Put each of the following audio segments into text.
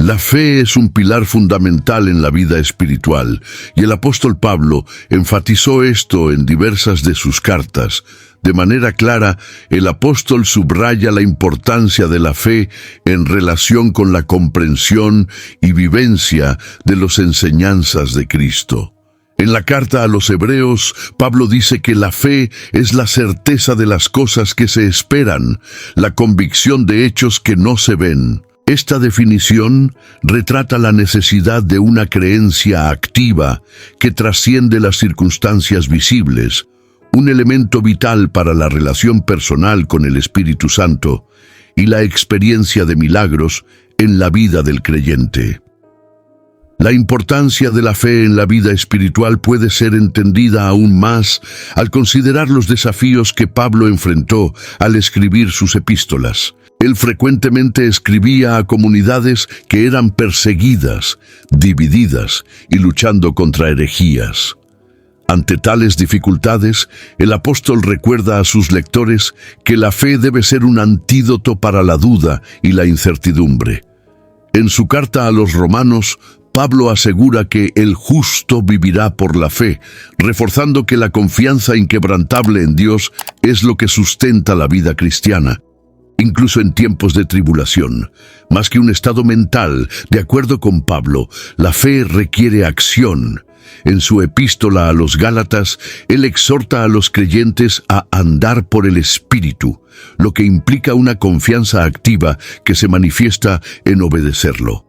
La fe es un pilar fundamental en la vida espiritual, y el apóstol Pablo enfatizó esto en diversas de sus cartas. De manera clara, el apóstol subraya la importancia de la fe en relación con la comprensión y vivencia de las enseñanzas de Cristo. En la carta a los Hebreos, Pablo dice que la fe es la certeza de las cosas que se esperan, la convicción de hechos que no se ven. Esta definición retrata la necesidad de una creencia activa que trasciende las circunstancias visibles, un elemento vital para la relación personal con el Espíritu Santo y la experiencia de milagros en la vida del creyente. La importancia de la fe en la vida espiritual puede ser entendida aún más al considerar los desafíos que Pablo enfrentó al escribir sus epístolas. Él frecuentemente escribía a comunidades que eran perseguidas, divididas y luchando contra herejías. Ante tales dificultades, el apóstol recuerda a sus lectores que la fe debe ser un antídoto para la duda y la incertidumbre. En su carta a los Romanos, Pablo asegura que el justo vivirá por la fe, reforzando que la confianza inquebrantable en Dios es lo que sustenta la vida cristiana, incluso en tiempos de tribulación. Más que un estado mental, de acuerdo con Pablo, la fe requiere acción. En su epístola a los Gálatas, él exhorta a los creyentes a andar por el Espíritu, lo que implica una confianza activa que se manifiesta en obedecerlo.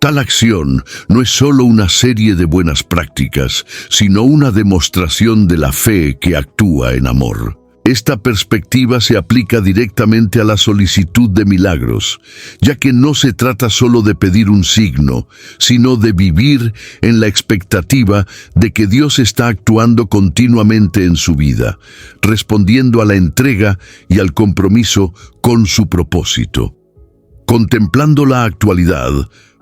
Tal acción no es solo una serie de buenas prácticas, sino una demostración de la fe que actúa en amor. Esta perspectiva se aplica directamente a la solicitud de milagros, ya que no se trata solo de pedir un signo, sino de vivir en la expectativa de que Dios está actuando continuamente en su vida, respondiendo a la entrega y al compromiso con su propósito. Contemplando la actualidad,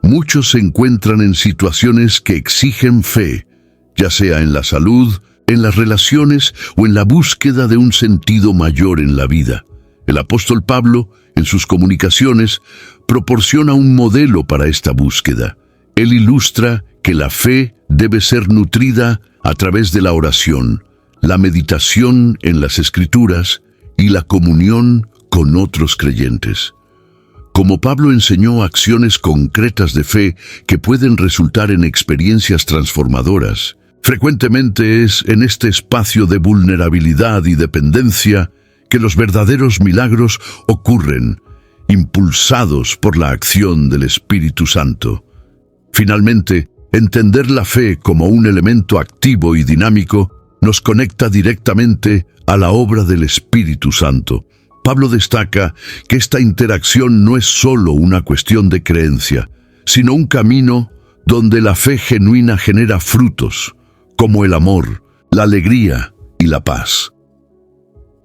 muchos se encuentran en situaciones que exigen fe, ya sea en la salud, en las relaciones o en la búsqueda de un sentido mayor en la vida. El apóstol Pablo, en sus comunicaciones, proporciona un modelo para esta búsqueda. Él ilustra que la fe debe ser nutrida a través de la oración, la meditación en las Escrituras y la comunión con otros creyentes. Como Pablo enseñó acciones concretas de fe que pueden resultar en experiencias transformadoras, frecuentemente es en este espacio de vulnerabilidad y dependencia que los verdaderos milagros ocurren, impulsados por la acción del Espíritu Santo. Finalmente, entender la fe como un elemento activo y dinámico nos conecta directamente a la obra del Espíritu Santo. Pablo destaca que esta interacción no es solo una cuestión de creencia, sino un camino donde la fe genuina genera frutos, como el amor, la alegría y la paz.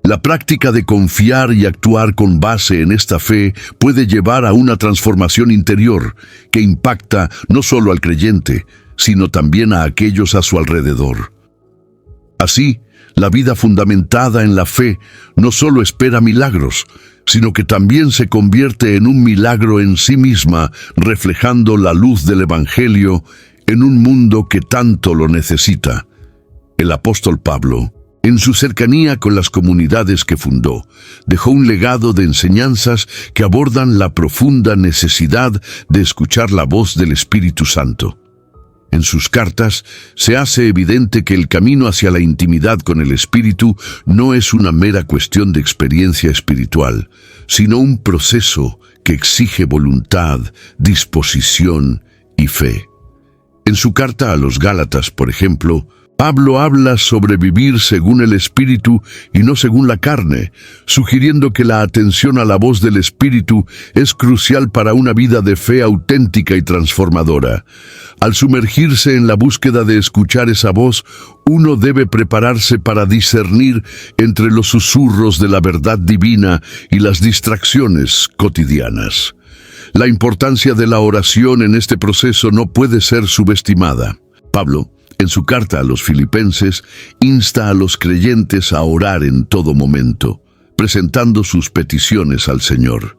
La práctica de confiar y actuar con base en esta fe puede llevar a una transformación interior que impacta no solo al creyente, sino también a aquellos a su alrededor. Así, la vida fundamentada en la fe no solo espera milagros, sino que también se convierte en un milagro en sí misma, reflejando la luz del Evangelio en un mundo que tanto lo necesita. El apóstol Pablo, en su cercanía con las comunidades que fundó, dejó un legado de enseñanzas que abordan la profunda necesidad de escuchar la voz del Espíritu Santo. En sus cartas se hace evidente que el camino hacia la intimidad con el Espíritu no es una mera cuestión de experiencia espiritual, sino un proceso que exige voluntad, disposición y fe. En su carta a los Gálatas, por ejemplo, Pablo habla sobre vivir según el Espíritu y no según la carne, sugiriendo que la atención a la voz del Espíritu es crucial para una vida de fe auténtica y transformadora. Al sumergirse en la búsqueda de escuchar esa voz, uno debe prepararse para discernir entre los susurros de la verdad divina y las distracciones cotidianas. La importancia de la oración en este proceso no puede ser subestimada. Pablo, en su carta a los Filipenses, insta a los creyentes a orar en todo momento, presentando sus peticiones al Señor.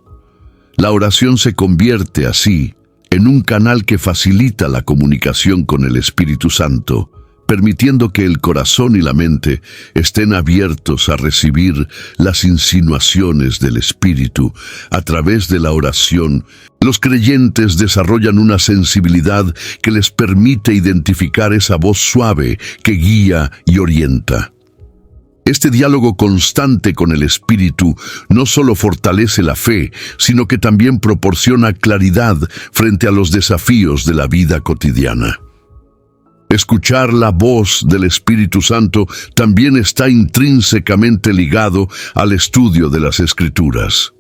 La oración se convierte así en un canal que facilita la comunicación con el Espíritu Santo, permitiendo que el corazón y la mente estén abiertos a recibir las insinuaciones del Espíritu a través de la oración. Los creyentes desarrollan una sensibilidad que les permite identificar esa voz suave que guía y orienta. Este diálogo constante con el Espíritu no solo fortalece la fe, sino que también proporciona claridad frente a los desafíos de la vida cotidiana. Escuchar la voz del Espíritu Santo también está intrínsecamente ligado al estudio de las Escrituras.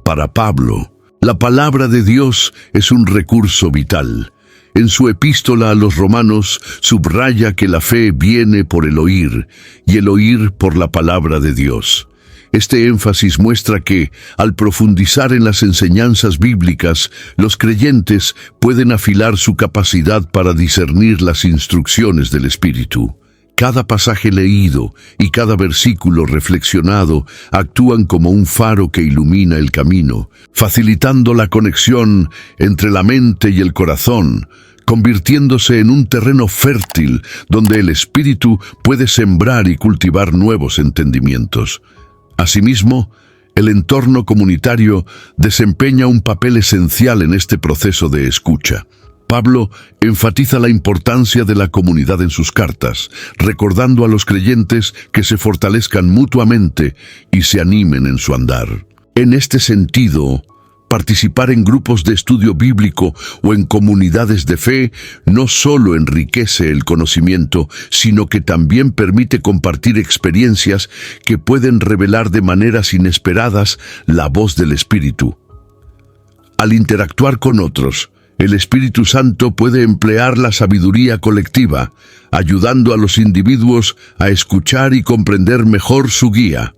Para Pablo, la palabra de Dios es un recurso vital. En su epístola a los Romanos subraya que la fe viene por el oír y el oír por la palabra de Dios. Este énfasis muestra que, al profundizar en las enseñanzas bíblicas, los creyentes pueden afilar su capacidad para discernir las instrucciones del Espíritu. Cada pasaje leído y cada versículo reflexionado actúan como un faro que ilumina el camino, facilitando la conexión entre la mente y el corazón, convirtiéndose en un terreno fértil donde el Espíritu puede sembrar y cultivar nuevos entendimientos. Asimismo, el entorno comunitario desempeña un papel esencial en este proceso de escucha. Pablo enfatiza la importancia de la comunidad en sus cartas, recordando a los creyentes que se fortalezcan mutuamente y se animen en su andar. En este sentido, participar en grupos de estudio bíblico o en comunidades de fe no solo enriquece el conocimiento, sino que también permite compartir experiencias que pueden revelar de maneras inesperadas la voz del Espíritu. Al interactuar con otros, el Espíritu Santo puede emplear la sabiduría colectiva, ayudando a los individuos a escuchar y comprender mejor su guía.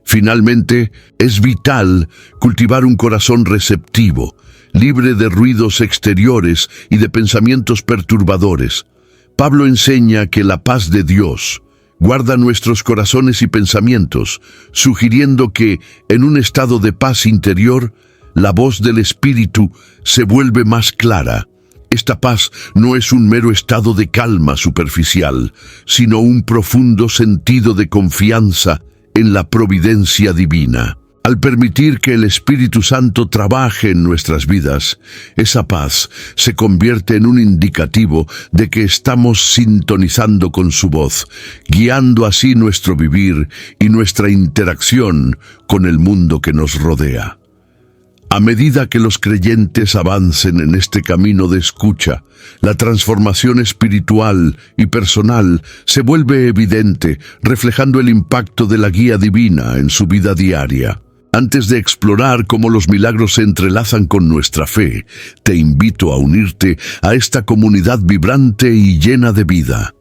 Finalmente, es vital cultivar un corazón receptivo, libre de ruidos exteriores y de pensamientos perturbadores. Pablo enseña que la paz de Dios guarda nuestros corazones y pensamientos, sugiriendo que, en un estado de paz interior, la voz del Espíritu se vuelve más clara. Esta paz no es un mero estado de calma superficial, sino un profundo sentido de confianza en la providencia divina. Al permitir que el Espíritu Santo trabaje en nuestras vidas, esa paz se convierte en un indicativo de que estamos sintonizando con su voz, guiando así nuestro vivir y nuestra interacción con el mundo que nos rodea. A medida que los creyentes avancen en este camino de escucha, la transformación espiritual y personal se vuelve evidente, reflejando el impacto de la guía divina en su vida diaria. Antes de explorar cómo los milagros se entrelazan con nuestra fe, te invito a unirte a esta comunidad vibrante y llena de vida.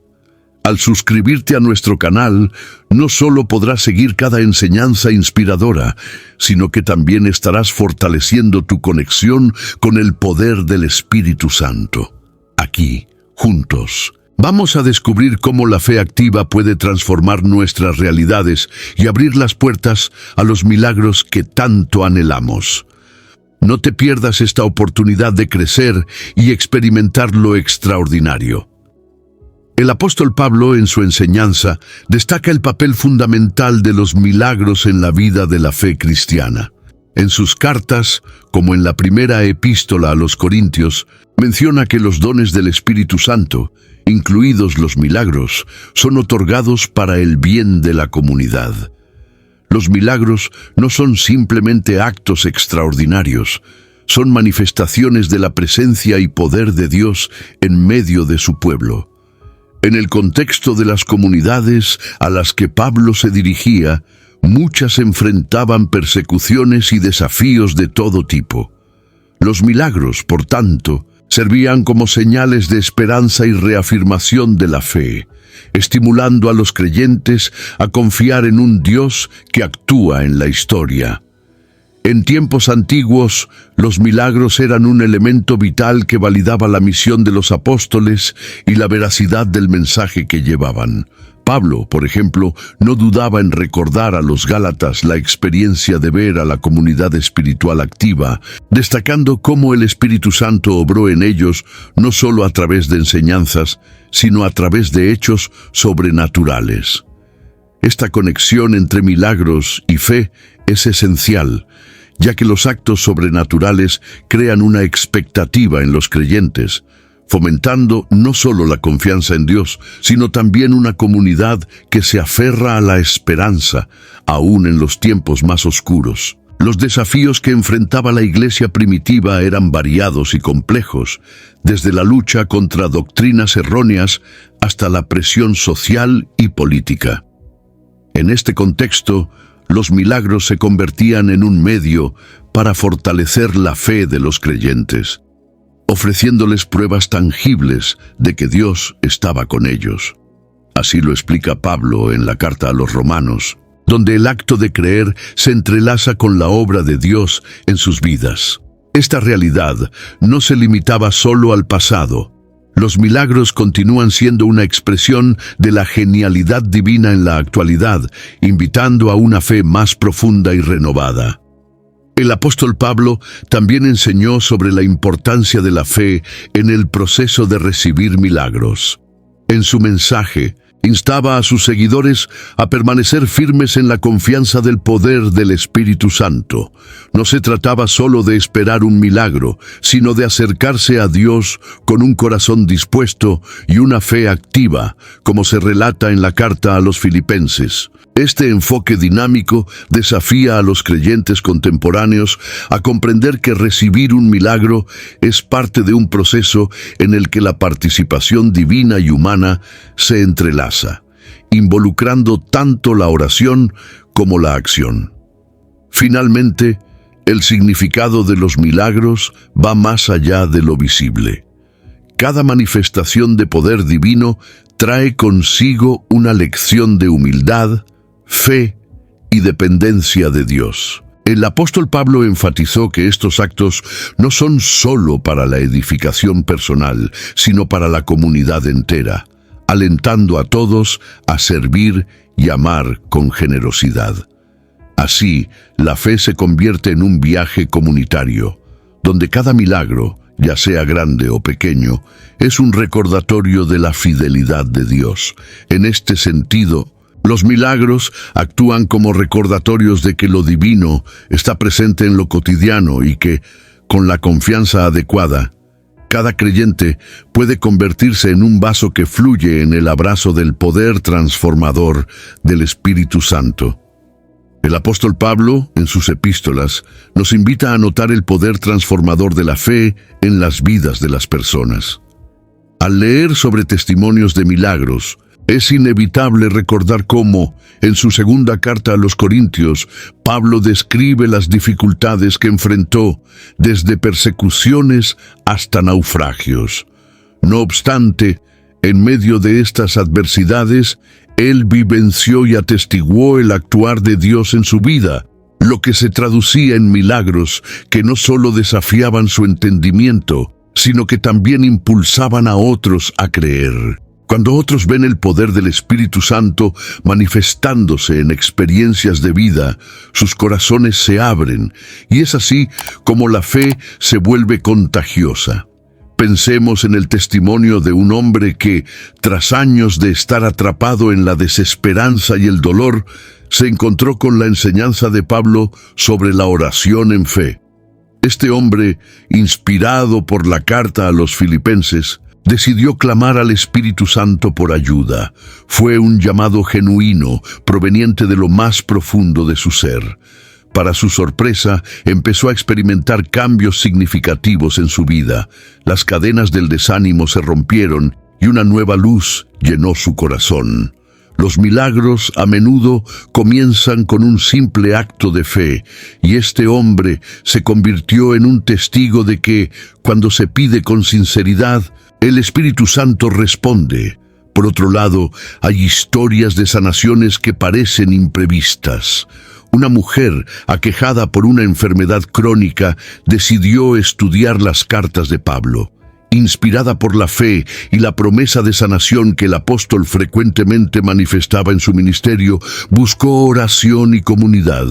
Al suscribirte a nuestro canal, no solo podrás seguir cada enseñanza inspiradora, sino que también estarás fortaleciendo tu conexión con el poder del Espíritu Santo. Aquí, juntos, vamos a descubrir cómo la fe activa puede transformar nuestras realidades y abrir las puertas a los milagros que tanto anhelamos. No te pierdas esta oportunidad de crecer y experimentar lo extraordinario. El apóstol Pablo, en su enseñanza, destaca el papel fundamental de los milagros en la vida de la fe cristiana. En sus cartas, como en la primera epístola a los Corintios, menciona que los dones del Espíritu Santo, incluidos los milagros, son otorgados para el bien de la comunidad. Los milagros no son simplemente actos extraordinarios, son manifestaciones de la presencia y poder de Dios en medio de su pueblo. En el contexto de las comunidades a las que Pablo se dirigía, muchas enfrentaban persecuciones y desafíos de todo tipo. Los milagros, por tanto, servían como señales de esperanza y reafirmación de la fe, estimulando a los creyentes a confiar en un Dios que actúa en la historia. En tiempos antiguos, los milagros eran un elemento vital que validaba la misión de los apóstoles y la veracidad del mensaje que llevaban. Pablo, por ejemplo, no dudaba en recordar a los Gálatas la experiencia de ver a la comunidad espiritual activa, destacando cómo el Espíritu Santo obró en ellos no solo a través de enseñanzas, sino a través de hechos sobrenaturales. Esta conexión entre milagros y fe es esencial, ya que los actos sobrenaturales crean una expectativa en los creyentes, fomentando no solo la confianza en Dios, sino también una comunidad que se aferra a la esperanza, aún en los tiempos más oscuros. Los desafíos que enfrentaba la iglesia primitiva eran variados y complejos, desde la lucha contra doctrinas erróneas hasta la presión social y política. En este contexto, los milagros se convertían en un medio para fortalecer la fe de los creyentes, ofreciéndoles pruebas tangibles de que Dios estaba con ellos. Así lo explica Pablo en la carta a los Romanos, donde el acto de creer se entrelaza con la obra de Dios en sus vidas. Esta realidad no se limitaba solo al pasado. Los milagros continúan siendo una expresión de la genialidad divina en la actualidad, invitando a una fe más profunda y renovada. El apóstol Pablo también enseñó sobre la importancia de la fe en el proceso de recibir milagros. En su mensaje, instaba a sus seguidores a permanecer firmes en la confianza del poder del Espíritu Santo. No se trataba solo de esperar un milagro, sino de acercarse a Dios con un corazón dispuesto y una fe activa, como se relata en la carta a los Filipenses. Este enfoque dinámico desafía a los creyentes contemporáneos a comprender que recibir un milagro es parte de un proceso en el que la participación divina y humana se entrelaza, involucrando tanto la oración como la acción. Finalmente, el significado de los milagros va más allá de lo visible. Cada manifestación de poder divino trae consigo una lección de humildad, fe y dependencia de Dios. El apóstol Pablo enfatizó que estos actos no son solo para la edificación personal, sino para la comunidad entera, alentando a todos a servir y amar con generosidad. Así, la fe se convierte en un viaje comunitario, donde cada milagro, ya sea grande o pequeño, es un recordatorio de la fidelidad de Dios. En este sentido, los milagros actúan como recordatorios de que lo divino está presente en lo cotidiano y que, con la confianza adecuada, cada creyente puede convertirse en un vaso que fluye en el abrazo del poder transformador del Espíritu Santo. El apóstol Pablo, en sus epístolas, nos invita a notar el poder transformador de la fe en las vidas de las personas. Al leer sobre testimonios de milagros, es inevitable recordar cómo, en su segunda carta a los Corintios, Pablo describe las dificultades que enfrentó, desde persecuciones hasta naufragios. No obstante, en medio de estas adversidades, él vivenció y atestiguó el actuar de Dios en su vida, lo que se traducía en milagros que no solo desafiaban su entendimiento, sino que también impulsaban a otros a creer. Cuando otros ven el poder del Espíritu Santo manifestándose en experiencias de vida, sus corazones se abren, y es así como la fe se vuelve contagiosa. Pensemos en el testimonio de un hombre que, tras años de estar atrapado en la desesperanza y el dolor, se encontró con la enseñanza de Pablo sobre la oración en fe. Este hombre, inspirado por la carta a los Filipenses, decidió clamar al Espíritu Santo por ayuda. Fue un llamado genuino, proveniente de lo más profundo de su ser. Para su sorpresa, empezó a experimentar cambios significativos en su vida. Las cadenas del desánimo se rompieron y una nueva luz llenó su corazón. Los milagros a menudo comienzan con un simple acto de fe, y este hombre se convirtió en un testigo de que, cuando se pide con sinceridad, el Espíritu Santo responde. Por otro lado, hay historias de sanaciones que parecen imprevistas. Una mujer, aquejada por una enfermedad crónica, decidió estudiar las cartas de Pablo, Inspirada por la fe y la promesa de sanación que el apóstol frecuentemente manifestaba en su ministerio, buscó oración y comunidad.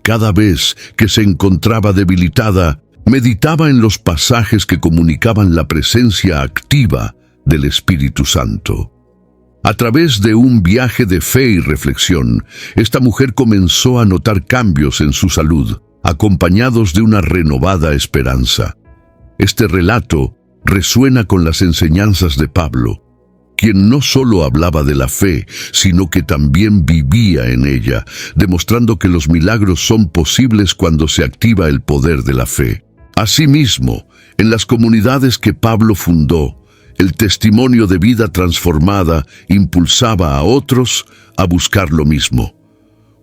Cada vez que se encontraba debilitada, meditaba en los pasajes que comunicaban la presencia activa del Espíritu Santo. A través de un viaje de fe y reflexión, esta mujer comenzó a notar cambios en su salud, acompañados de una renovada esperanza. Este relato resuena con las enseñanzas de Pablo, quien no solo hablaba de la fe, sino que también vivía en ella, demostrando que los milagros son posibles cuando se activa el poder de la fe. Asimismo, en las comunidades que Pablo fundó, el testimonio de vida transformada impulsaba a otros a buscar lo mismo.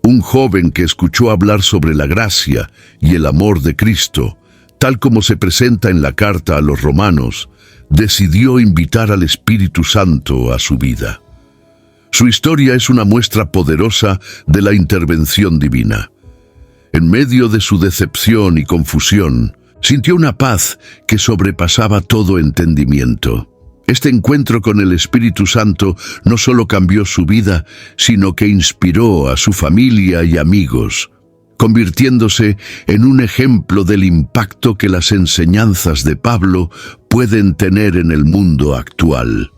Un joven que escuchó hablar sobre la gracia y el amor de Cristo, tal como se presenta en la carta a los romanos, decidió invitar al Espíritu Santo a su vida. Su historia es una muestra poderosa de la intervención divina. En medio de su decepción y confusión, sintió una paz que sobrepasaba todo entendimiento. Este encuentro con el Espíritu Santo no solo cambió su vida, sino que inspiró a su familia y amigos, convirtiéndose en un ejemplo del impacto que las enseñanzas de Pablo pueden tener en el mundo actual.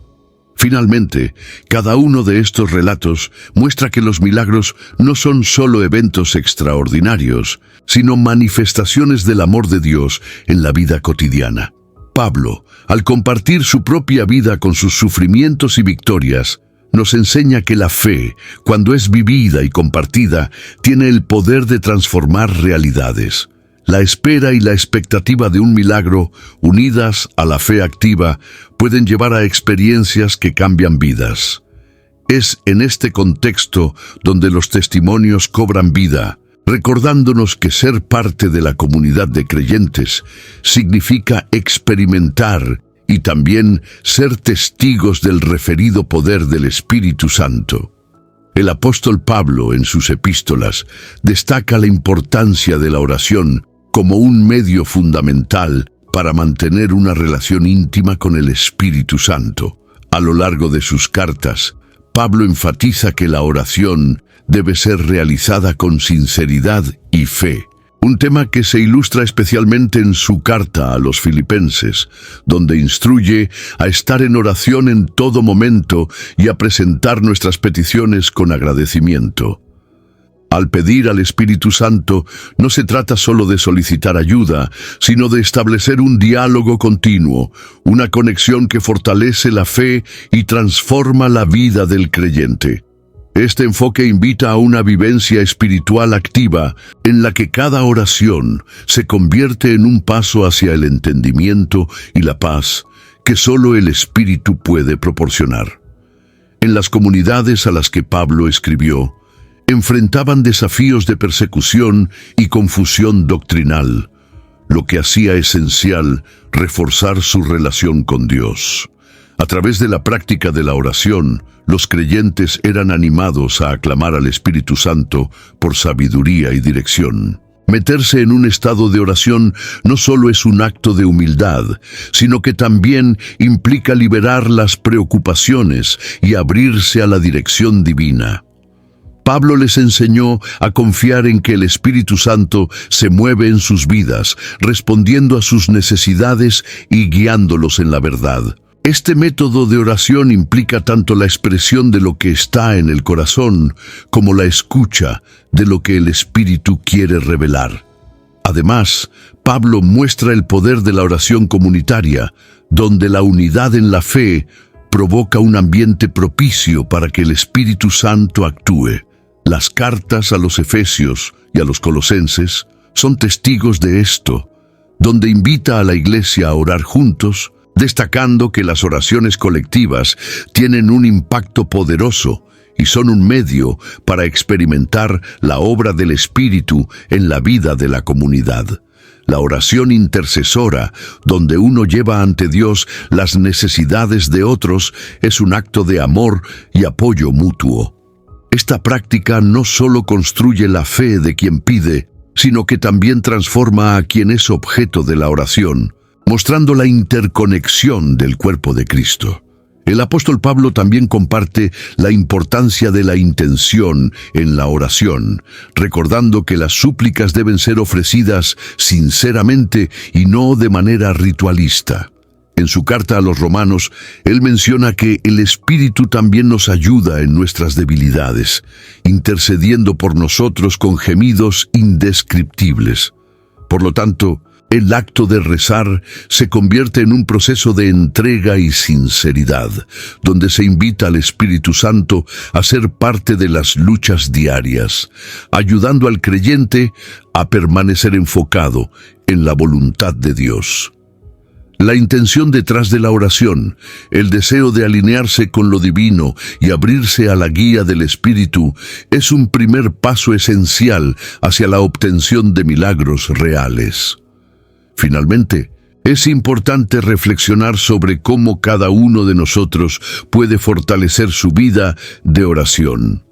Finalmente, cada uno de estos relatos muestra que los milagros no son solo eventos extraordinarios, sino manifestaciones del amor de Dios en la vida cotidiana. Pablo, al compartir su propia vida con sus sufrimientos y victorias, nos enseña que la fe, cuando es vivida y compartida, tiene el poder de transformar realidades. La espera y la expectativa de un milagro, unidas a la fe activa, pueden llevar a experiencias que cambian vidas. Es en este contexto donde los testimonios cobran vida, recordándonos que ser parte de la comunidad de creyentes significa experimentar y también ser testigos del referido poder del Espíritu Santo. El apóstol Pablo, en sus epístolas, destaca la importancia de la oración como un medio fundamental para mantener una relación íntima con el Espíritu Santo. A lo largo de sus cartas, Pablo enfatiza que la oración debe ser realizada con sinceridad y fe, un tema que se ilustra especialmente en su carta a los Filipenses, donde instruye a estar en oración en todo momento y a presentar nuestras peticiones con agradecimiento. Al pedir al Espíritu Santo, no se trata solo de solicitar ayuda, sino de establecer un diálogo continuo, una conexión que fortalece la fe y transforma la vida del creyente. Este enfoque invita a una vivencia espiritual activa, en la que cada oración se convierte en un paso hacia el entendimiento y la paz que solo el Espíritu puede proporcionar. En las comunidades a las que Pablo escribió, enfrentaban desafíos de persecución y confusión doctrinal, lo que hacía esencial reforzar su relación con Dios. A través de la práctica de la oración, los creyentes eran animados a aclamar al Espíritu Santo por sabiduría y dirección. Meterse en un estado de oración no solo es un acto de humildad, sino que también implica liberar las preocupaciones y abrirse a la dirección divina. Pablo les enseñó a confiar en que el Espíritu Santo se mueve en sus vidas, respondiendo a sus necesidades y guiándolos en la verdad. Este método de oración implica tanto la expresión de lo que está en el corazón como la escucha de lo que el Espíritu quiere revelar. Además, Pablo muestra el poder de la oración comunitaria, donde la unidad en la fe provoca un ambiente propicio para que el Espíritu Santo actúe. Las cartas a los Efesios y a los Colosenses son testigos de esto, donde invita a la iglesia a orar juntos, destacando que las oraciones colectivas tienen un impacto poderoso y son un medio para experimentar la obra del Espíritu en la vida de la comunidad. La oración intercesora, donde uno lleva ante Dios las necesidades de otros, es un acto de amor y apoyo mutuo. Esta práctica no solo construye la fe de quien pide, sino que también transforma a quien es objeto de la oración, mostrando la interconexión del cuerpo de Cristo. El apóstol Pablo también comparte la importancia de la intención en la oración, recordando que las súplicas deben ser ofrecidas sinceramente y no de manera ritualista. En su carta a los Romanos, él menciona que el Espíritu también nos ayuda en nuestras debilidades, intercediendo por nosotros con gemidos indescriptibles. Por lo tanto, el acto de rezar se convierte en un proceso de entrega y sinceridad, donde se invita al Espíritu Santo a ser parte de las luchas diarias, ayudando al creyente a permanecer enfocado en la voluntad de Dios. La intención detrás de la oración, el deseo de alinearse con lo divino y abrirse a la guía del Espíritu, es un primer paso esencial hacia la obtención de milagros reales. Finalmente, es importante reflexionar sobre cómo cada uno de nosotros puede fortalecer su vida de oración.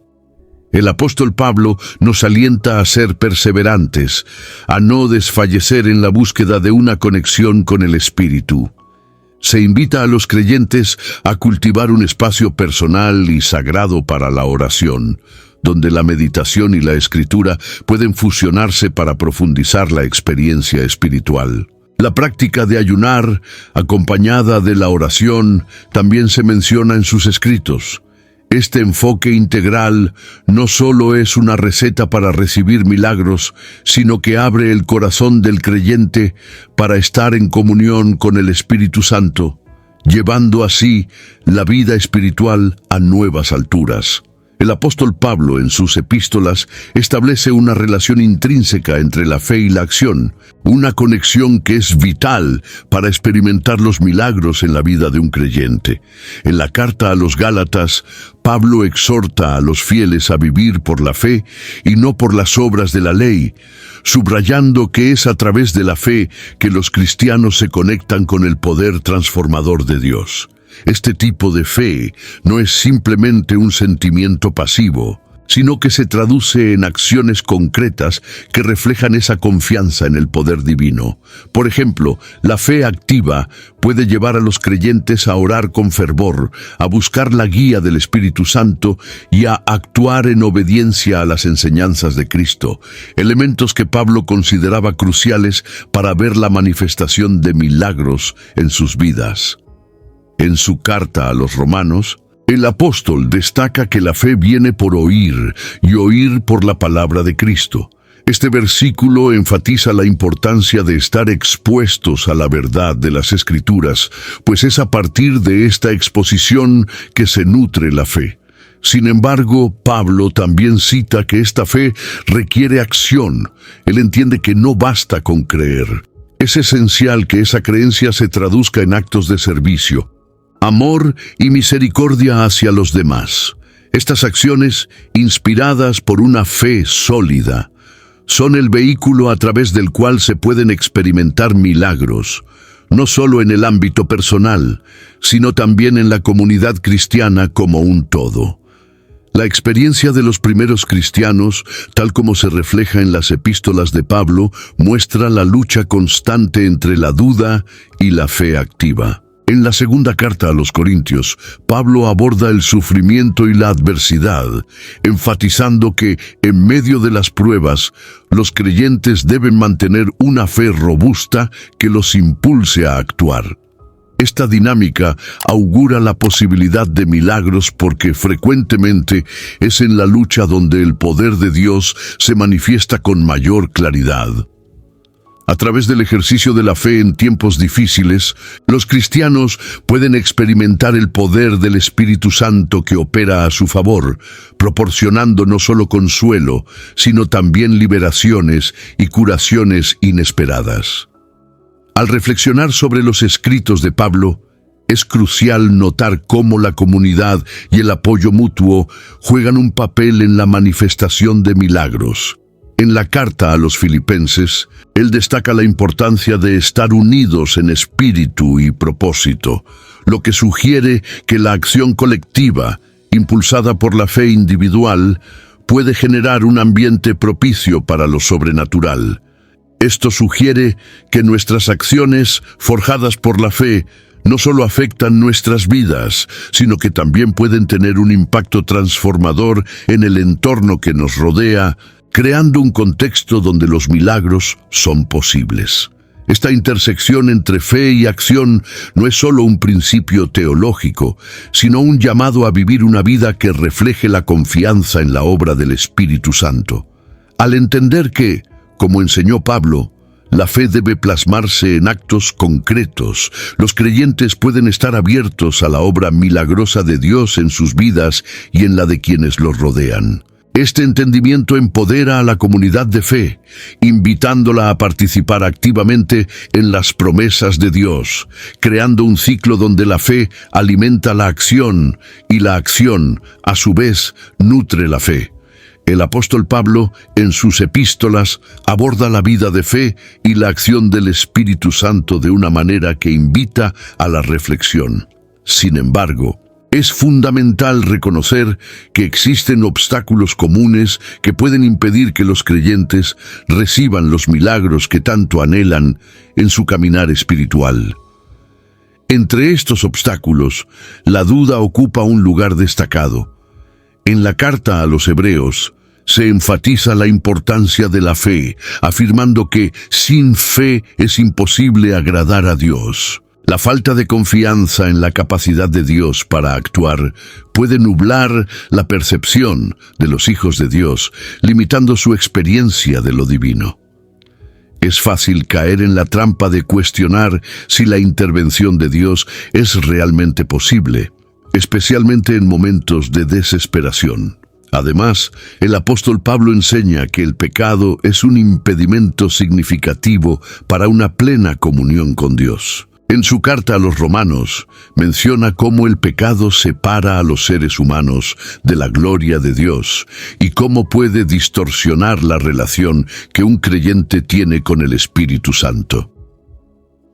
El apóstol Pablo nos alienta a ser perseverantes, a no desfallecer en la búsqueda de una conexión con el Espíritu. Se invita a los creyentes a cultivar un espacio personal y sagrado para la oración, donde la meditación y la escritura pueden fusionarse para profundizar la experiencia espiritual. La práctica de ayunar, acompañada de la oración, también se menciona en sus escritos. Este enfoque integral no solo es una receta para recibir milagros, sino que abre el corazón del creyente para estar en comunión con el Espíritu Santo, llevando así la vida espiritual a nuevas alturas. El apóstol Pablo, en sus epístolas, establece una relación intrínseca entre la fe y la acción, una conexión que es vital para experimentar los milagros en la vida de un creyente. En la carta a los Gálatas, Pablo exhorta a los fieles a vivir por la fe y no por las obras de la ley, subrayando que es a través de la fe que los cristianos se conectan con el poder transformador de Dios. Este tipo de fe no es simplemente un sentimiento pasivo, sino que se traduce en acciones concretas que reflejan esa confianza en el poder divino. Por ejemplo, la fe activa puede llevar a los creyentes a orar con fervor, a buscar la guía del Espíritu Santo y a actuar en obediencia a las enseñanzas de Cristo, elementos que Pablo consideraba cruciales para ver la manifestación de milagros en sus vidas. En su carta a los Romanos, el apóstol destaca que la fe viene por oír y oír por la palabra de Cristo. Este versículo enfatiza la importancia de estar expuestos a la verdad de las Escrituras, pues es a partir de esta exposición que se nutre la fe. Sin embargo, Pablo también cita que esta fe requiere acción. Él entiende que no basta con creer. Es esencial que esa creencia se traduzca en actos de servicio, amor y misericordia hacia los demás. Estas acciones, inspiradas por una fe sólida, son el vehículo a través del cual se pueden experimentar milagros, no solo en el ámbito personal, sino también en la comunidad cristiana como un todo. La experiencia de los primeros cristianos, tal como se refleja en las epístolas de Pablo, muestra la lucha constante entre la duda y la fe activa. En la segunda carta a los Corintios, Pablo aborda el sufrimiento y la adversidad, enfatizando que, en medio de las pruebas, los creyentes deben mantener una fe robusta que los impulse a actuar. Esta dinámica augura la posibilidad de milagros porque frecuentemente es en la lucha donde el poder de Dios se manifiesta con mayor claridad. A través del ejercicio de la fe en tiempos difíciles, los cristianos pueden experimentar el poder del Espíritu Santo que opera a su favor, proporcionando no solo consuelo, sino también liberaciones y curaciones inesperadas. Al reflexionar sobre los escritos de Pablo, es crucial notar cómo la comunidad y el apoyo mutuo juegan un papel en la manifestación de milagros. En la carta a los Filipenses, él destaca la importancia de estar unidos en espíritu y propósito, lo que sugiere que la acción colectiva, impulsada por la fe individual, puede generar un ambiente propicio para lo sobrenatural. Esto sugiere que nuestras acciones, forjadas por la fe, no solo afectan nuestras vidas, sino que también pueden tener un impacto transformador en el entorno que nos rodea, creando un contexto donde los milagros son posibles. Esta intersección entre fe y acción no es solo un principio teológico, sino un llamado a vivir una vida que refleje la confianza en la obra del Espíritu Santo. Al entender que, como enseñó Pablo, la fe debe plasmarse en actos concretos, los creyentes pueden estar abiertos a la obra milagrosa de Dios en sus vidas y en la de quienes los rodean. Este entendimiento empodera a la comunidad de fe, invitándola a participar activamente en las promesas de Dios, creando un ciclo donde la fe alimenta la acción y la acción, a su vez, nutre la fe. El apóstol Pablo, en sus epístolas, aborda la vida de fe y la acción del Espíritu Santo de una manera que invita a la reflexión. Sin embargo, es fundamental reconocer que existen obstáculos comunes que pueden impedir que los creyentes reciban los milagros que tanto anhelan en su caminar espiritual. Entre estos obstáculos, la duda ocupa un lugar destacado. En la carta a los Hebreos, se enfatiza la importancia de la fe, afirmando que sin fe es imposible agradar a Dios. La falta de confianza en la capacidad de Dios para actuar puede nublar la percepción de los hijos de Dios, limitando su experiencia de lo divino. Es fácil caer en la trampa de cuestionar si la intervención de Dios es realmente posible, especialmente en momentos de desesperación. Además, el apóstol Pablo enseña que el pecado es un impedimento significativo para una plena comunión con Dios. En su carta a los Romanos, menciona cómo el pecado separa a los seres humanos de la gloria de Dios y cómo puede distorsionar la relación que un creyente tiene con el Espíritu Santo.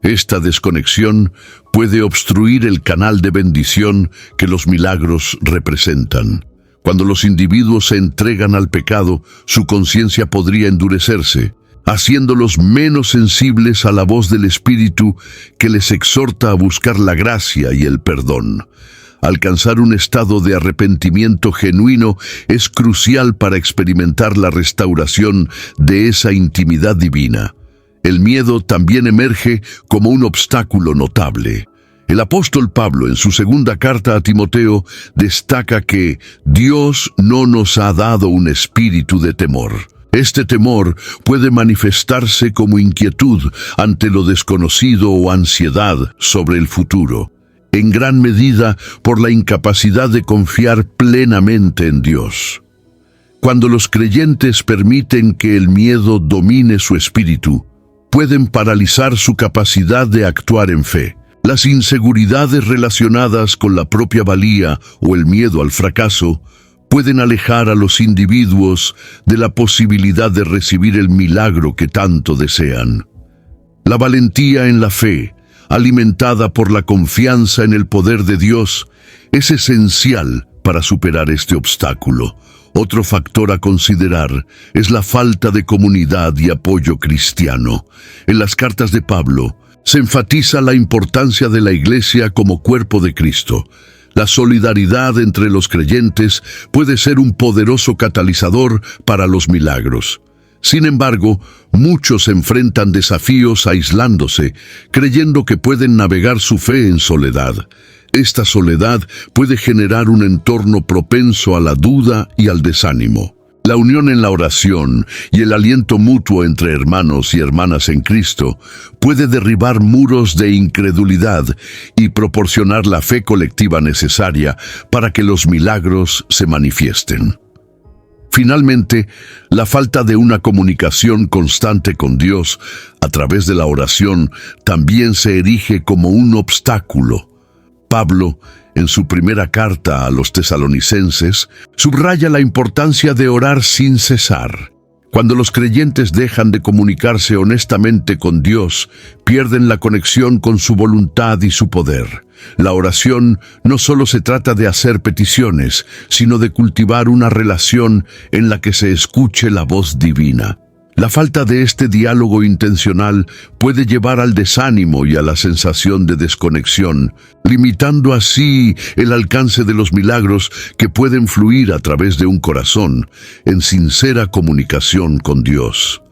Esta desconexión puede obstruir el canal de bendición que los milagros representan. Cuando los individuos se entregan al pecado, su conciencia podría endurecerse, haciéndolos menos sensibles a la voz del Espíritu que les exhorta a buscar la gracia y el perdón. Alcanzar un estado de arrepentimiento genuino es crucial para experimentar la restauración de esa intimidad divina. El miedo también emerge como un obstáculo notable. El apóstol Pablo, en su segunda carta a Timoteo, destaca que Dios no nos ha dado un espíritu de temor. Este temor puede manifestarse como inquietud ante lo desconocido o ansiedad sobre el futuro, en gran medida por la incapacidad de confiar plenamente en Dios. Cuando los creyentes permiten que el miedo domine su espíritu, pueden paralizar su capacidad de actuar en fe. Las inseguridades relacionadas con la propia valía o el miedo al fracaso pueden alejar a los individuos de la posibilidad de recibir el milagro que tanto desean. La valentía en la fe, alimentada por la confianza en el poder de Dios, es esencial para superar este obstáculo. Otro factor a considerar es la falta de comunidad y apoyo cristiano. En las cartas de Pablo, se enfatiza la importancia de la Iglesia como cuerpo de Cristo. La solidaridad entre los creyentes puede ser un poderoso catalizador para los milagros. Sin embargo, muchos enfrentan desafíos aislándose, creyendo que pueden navegar su fe en soledad. Esta soledad puede generar un entorno propenso a la duda y al desánimo. La unión en la oración y el aliento mutuo entre hermanos y hermanas en Cristo puede derribar muros de incredulidad y proporcionar la fe colectiva necesaria para que los milagros se manifiesten. Finalmente, la falta de una comunicación constante con Dios a través de la oración también se erige como un obstáculo. Pablo, en su primera carta a los tesalonicenses, subraya la importancia de orar sin cesar. Cuando los creyentes dejan de comunicarse honestamente con Dios, pierden la conexión con su voluntad y su poder. La oración no solo se trata de hacer peticiones, sino de cultivar una relación en la que se escuche la voz divina. La falta de este diálogo intencional puede llevar al desánimo y a la sensación de desconexión, limitando así el alcance de los milagros que pueden fluir a través de un corazón en sincera comunicación con Dios.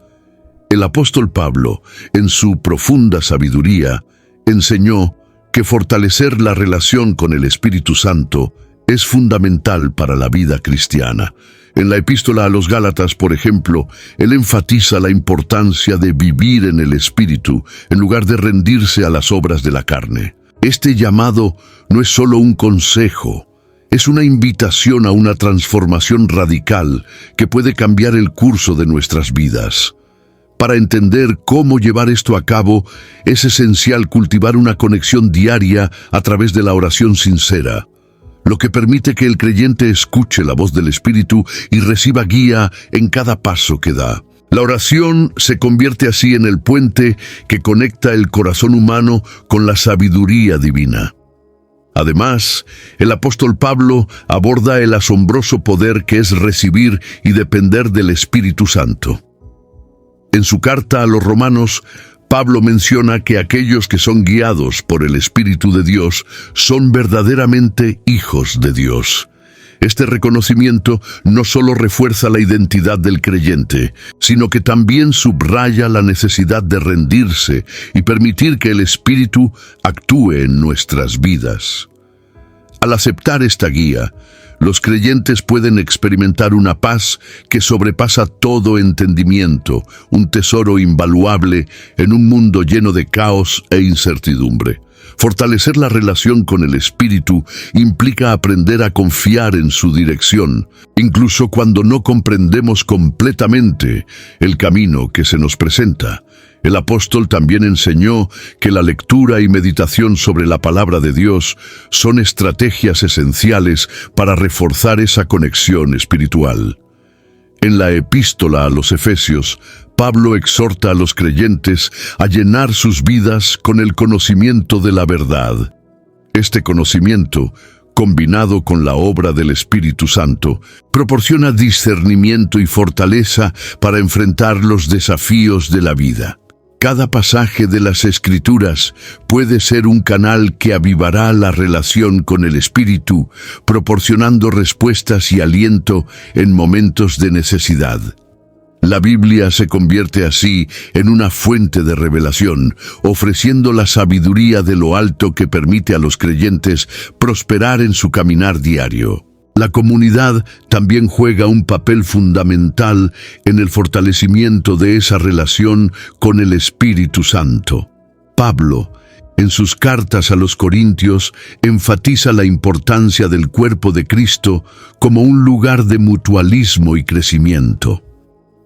El apóstol Pablo, en su profunda sabiduría, enseñó que fortalecer la relación con el Espíritu Santo es fundamental para la vida cristiana. En la epístola a los Gálatas, por ejemplo, él enfatiza la importancia de vivir en el Espíritu en lugar de rendirse a las obras de la carne. Este llamado no es solo un consejo, es una invitación a una transformación radical que puede cambiar el curso de nuestras vidas. Para entender cómo llevar esto a cabo, es esencial cultivar una conexión diaria a través de la oración sincera, lo que permite que el creyente escuche la voz del Espíritu y reciba guía en cada paso que da. La oración se convierte así en el puente que conecta el corazón humano con la sabiduría divina. Además, el apóstol Pablo aborda el asombroso poder que es recibir y depender del Espíritu Santo. En su carta a los Romanos, Pablo menciona que aquellos que son guiados por el Espíritu de Dios son verdaderamente hijos de Dios. Este reconocimiento no solo refuerza la identidad del creyente, sino que también subraya la necesidad de rendirse y permitir que el Espíritu actúe en nuestras vidas. Al aceptar esta guía, los creyentes pueden experimentar una paz que sobrepasa todo entendimiento, un tesoro invaluable en un mundo lleno de caos e incertidumbre. Fortalecer la relación con el Espíritu implica aprender a confiar en su dirección, incluso cuando no comprendemos completamente el camino que se nos presenta. El apóstol también enseñó que la lectura y meditación sobre la palabra de Dios son estrategias esenciales para reforzar esa conexión espiritual. En la epístola a los Efesios, Pablo exhorta a los creyentes a llenar sus vidas con el conocimiento de la verdad. Este conocimiento, combinado con la obra del Espíritu Santo, proporciona discernimiento y fortaleza para enfrentar los desafíos de la vida. Cada pasaje de las Escrituras puede ser un canal que avivará la relación con el Espíritu, proporcionando respuestas y aliento en momentos de necesidad. La Biblia se convierte así en una fuente de revelación, ofreciendo la sabiduría de lo alto que permite a los creyentes prosperar en su caminar diario. La comunidad también juega un papel fundamental en el fortalecimiento de esa relación con el Espíritu Santo. Pablo, en sus cartas a los Corintios, enfatiza la importancia del cuerpo de Cristo como un lugar de mutualismo y crecimiento.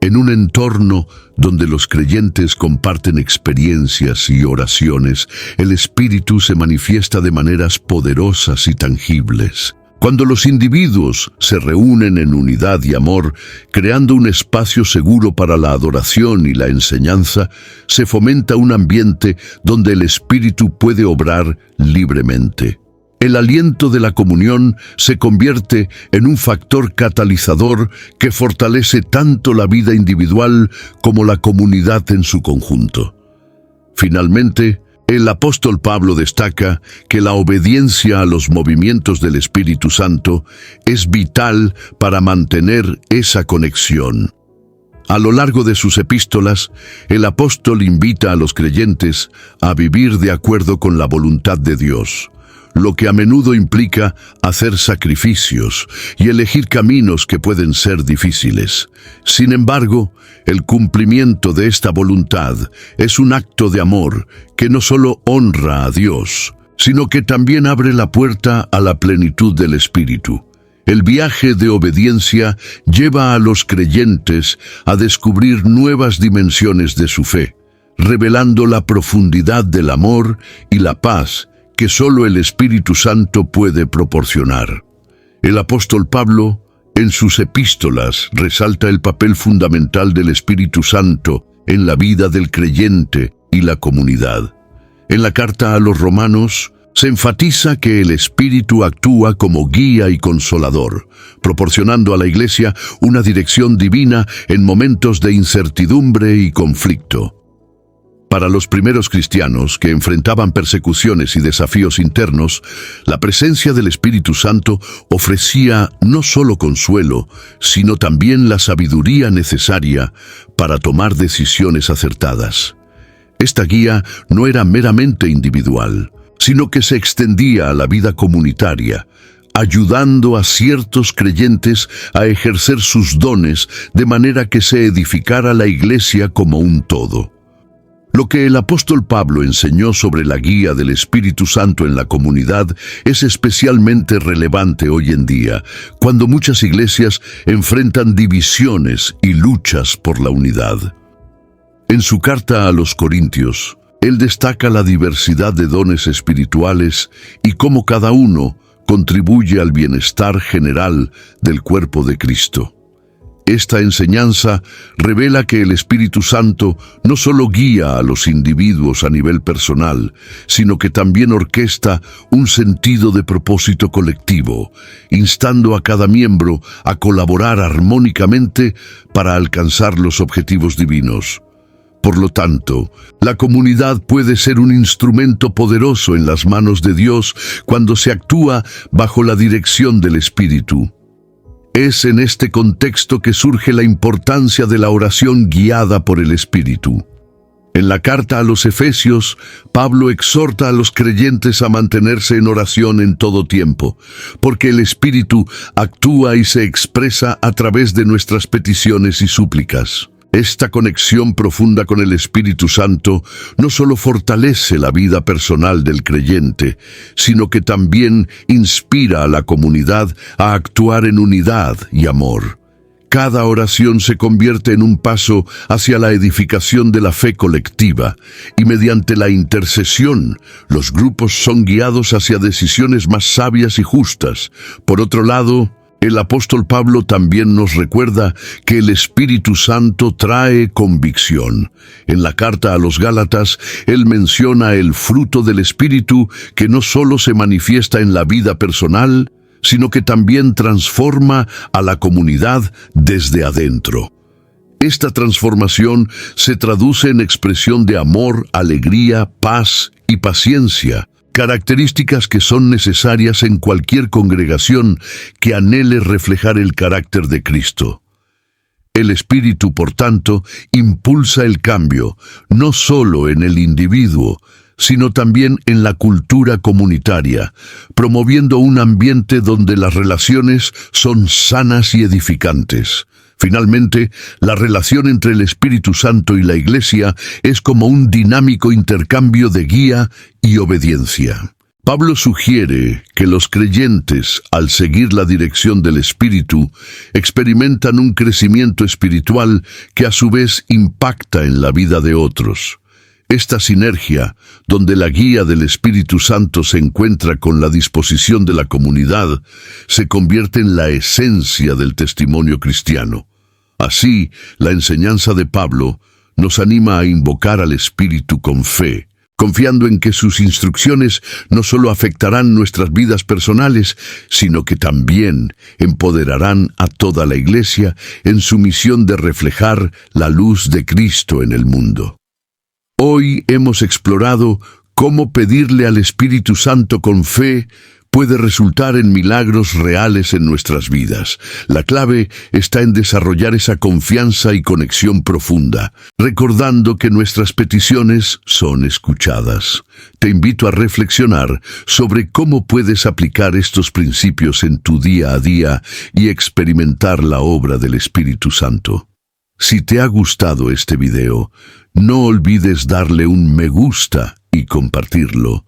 En un entorno donde los creyentes comparten experiencias y oraciones, el Espíritu se manifiesta de maneras poderosas y tangibles. Cuando los individuos se reúnen en unidad y amor, creando un espacio seguro para la adoración y la enseñanza, se fomenta un ambiente donde el Espíritu puede obrar libremente. El aliento de la comunión se convierte en un factor catalizador que fortalece tanto la vida individual como la comunidad en su conjunto. Finalmente, el apóstol Pablo destaca que la obediencia a los movimientos del Espíritu Santo es vital para mantener esa conexión. A lo largo de sus epístolas, el apóstol invita a los creyentes a vivir de acuerdo con la voluntad de Dios, lo que a menudo implica hacer sacrificios y elegir caminos que pueden ser difíciles. Sin embargo, el cumplimiento de esta voluntad es un acto de amor que no solo honra a Dios, sino que también abre la puerta a la plenitud del Espíritu. El viaje de obediencia lleva a los creyentes a descubrir nuevas dimensiones de su fe, revelando la profundidad del amor y la paz que solo el Espíritu Santo puede proporcionar. El apóstol Pablo, en sus epístolas, resalta el papel fundamental del Espíritu Santo en la vida del creyente y la comunidad. En la carta a los Romanos, Se enfatiza que el Espíritu actúa como guía y consolador, proporcionando a la Iglesia una dirección divina en momentos de incertidumbre y conflicto. Para los primeros cristianos que enfrentaban persecuciones y desafíos internos, la presencia del Espíritu Santo ofrecía no solo consuelo, sino también la sabiduría necesaria para tomar decisiones acertadas. Esta guía no era meramente individual, sino que se extendía a la vida comunitaria, ayudando a ciertos creyentes a ejercer sus dones de manera que se edificara la Iglesia como un todo. Lo que el apóstol Pablo enseñó sobre la guía del Espíritu Santo en la comunidad es especialmente relevante hoy en día, cuando muchas iglesias enfrentan divisiones y luchas por la unidad. En su carta a los Corintios, él destaca la diversidad de dones espirituales y cómo cada uno contribuye al bienestar general del cuerpo de Cristo. Esta enseñanza revela que el Espíritu Santo no solo guía a los individuos a nivel personal, sino que también orquesta un sentido de propósito colectivo, instando a cada miembro a colaborar armónicamente para alcanzar los objetivos divinos. Por lo tanto, la comunidad puede ser un instrumento poderoso en las manos de Dios cuando se actúa bajo la dirección del Espíritu. Es en este contexto que surge la importancia de la oración guiada por el Espíritu. En la carta a los Efesios, Pablo exhorta a los creyentes a mantenerse en oración en todo tiempo, porque el Espíritu actúa y se expresa a través de nuestras peticiones y súplicas. Esta conexión profunda con el Espíritu Santo no solo fortalece la vida personal del creyente, sino que también inspira a la comunidad a actuar en unidad y amor. Cada oración se convierte en un paso hacia la edificación de la fe colectiva, y mediante la intercesión, los grupos son guiados hacia decisiones más sabias y justas. Por otro lado, el apóstol Pablo también nos recuerda que el Espíritu Santo trae convicción. En la carta a los Gálatas, él menciona el fruto del Espíritu que no solo se manifiesta en la vida personal, sino que también transforma a la comunidad desde adentro. Esta transformación se traduce en expresión de amor, alegría, paz y paciencia, características que son necesarias en cualquier congregación que anhele reflejar el carácter de Cristo. El Espíritu, por tanto, impulsa el cambio, no solo en el individuo, sino también en la cultura comunitaria, promoviendo un ambiente donde las relaciones son sanas y edificantes. Finalmente, la relación entre el Espíritu Santo y la Iglesia es como un dinámico intercambio de guía y obediencia. Pablo sugiere que los creyentes, al seguir la dirección del Espíritu, experimentan un crecimiento espiritual que a su vez impacta en la vida de otros. Esta sinergia, donde la guía del Espíritu Santo se encuentra con la disposición de la comunidad, se convierte en la esencia del testimonio cristiano. Así, la enseñanza de Pablo nos anima a invocar al Espíritu con fe, confiando en que sus instrucciones no solo afectarán nuestras vidas personales, sino que también empoderarán a toda la Iglesia en su misión de reflejar la luz de Cristo en el mundo. Hoy hemos explorado cómo pedirle al Espíritu Santo con fe puede resultar en milagros reales en nuestras vidas. La clave está en desarrollar esa confianza y conexión profunda, recordando que nuestras peticiones son escuchadas. Te invito a reflexionar sobre cómo puedes aplicar estos principios en tu día a día y experimentar la obra del Espíritu Santo. Si te ha gustado este video, no olvides darle un me gusta y compartirlo,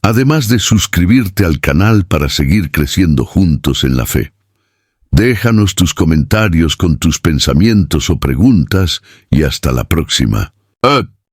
además de suscribirte al canal para seguir creciendo juntos en la fe. Déjanos tus comentarios con tus pensamientos o preguntas y hasta la próxima.